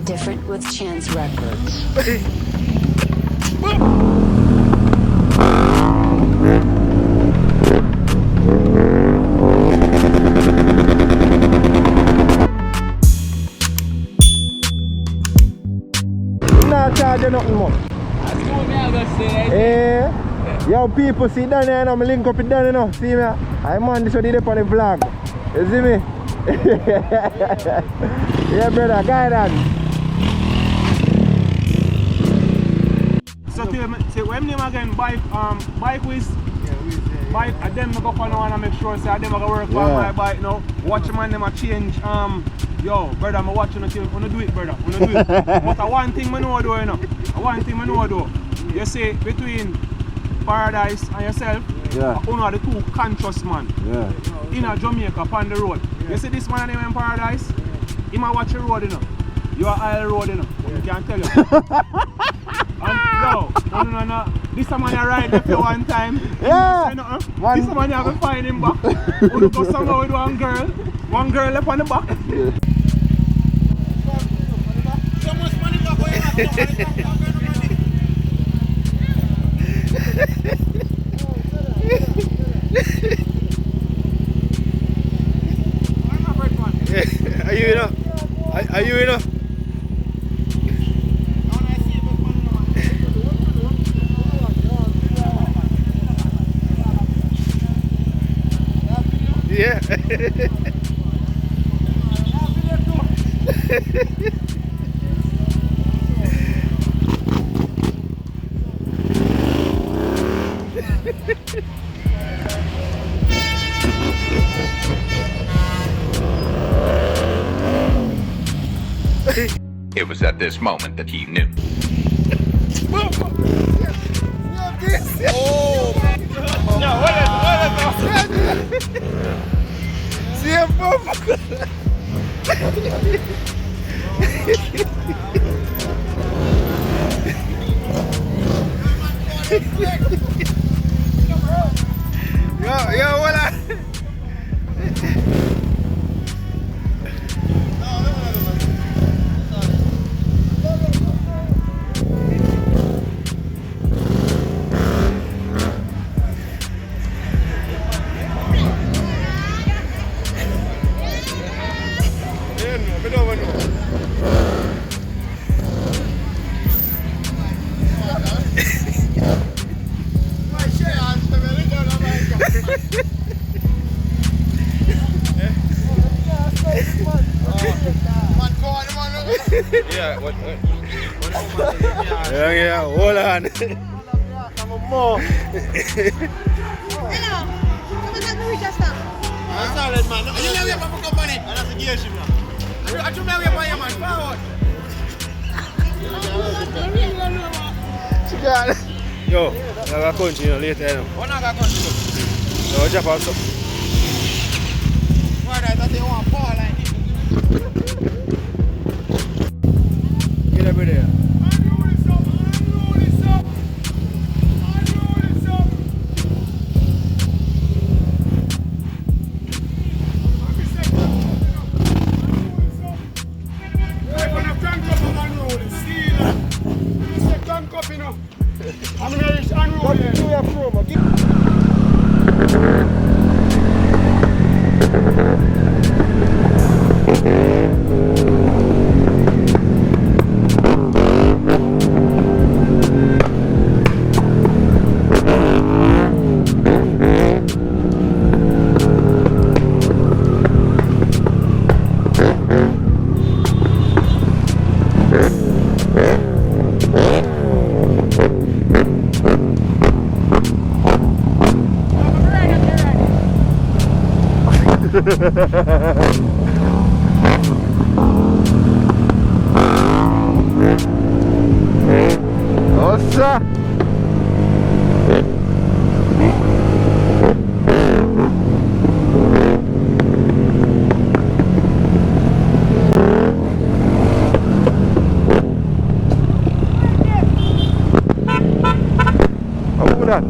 different with Chance Records. Not charging nothing more. Eh, yo people see down there, I'm link up it down, you know. See me? I'm on this one on the vlog. You see me? Yeah, brother, guidance. So say when name again bike whiz. Bike and them go for now and make sure say them go work on my bike now. Watch man them a change yo brother I'm watching until wanna do it brother. Wanna do it. But one thing I know do you know. One thing I know do. You see between Paradise and yourself, one of the two conscious man. In a Jamaica on the road. You see this man name in Paradise? He might watch the road you know. You are aisle road you know. I can't tell you. No. This man I ride there for one time. Yeah. This man I will find him back. We go somewhere with one girl. One girl left on the back. So much money back. Are you know? Are you know? Yeah. It was at this moment that he knew. Oh! No, what is see him, yo, hola. Yeah, hold on. Hello. Kamusta mo siya sa? Solid man. Ano na yung company? Ano sa gear ship na? Ano na yung pa man? Forward. Yo, naka-continue later. O naka-continue? No, just also. Wala, dati yung mga ball like this. Get over there. Nossa! Vamos curar.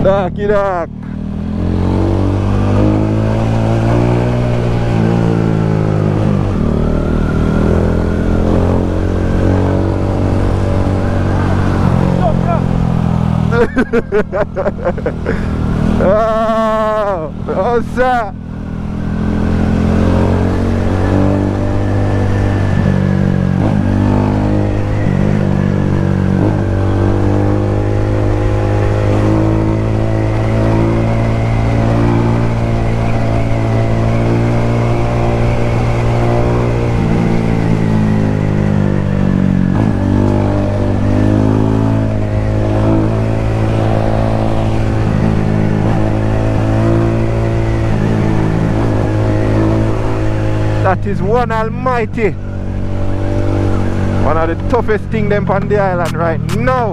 Dak, dak. Oh, what's up? That is 1almighty. One of the toughest thing them on the island right now.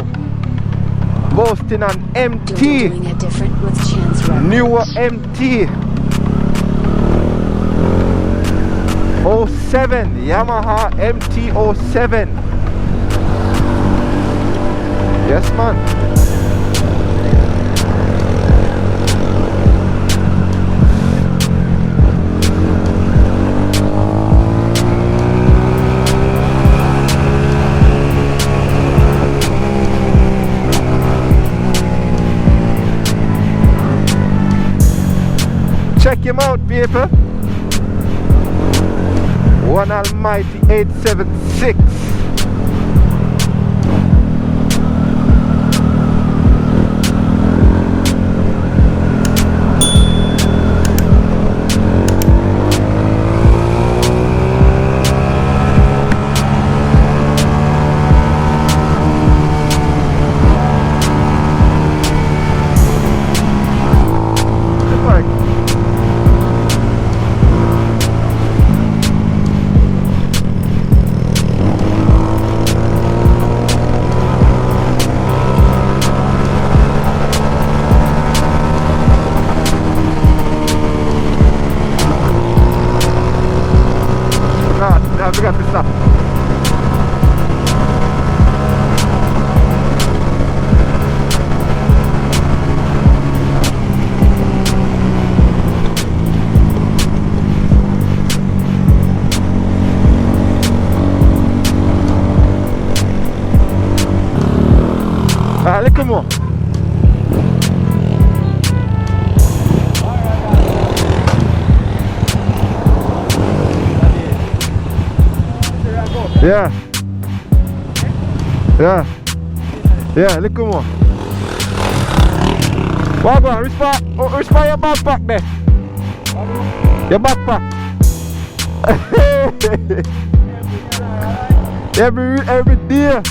Boasting an MT. Doing it different with Chance Records. Newer MT 07. Yamaha MT 07. Yes, man. Check him out, people. 1almighty876. I forgot to stop. Allez, comment? Yeah. Yeah. Yeah, look at more. Walk on, respect your backpack there. Your backpack. every day.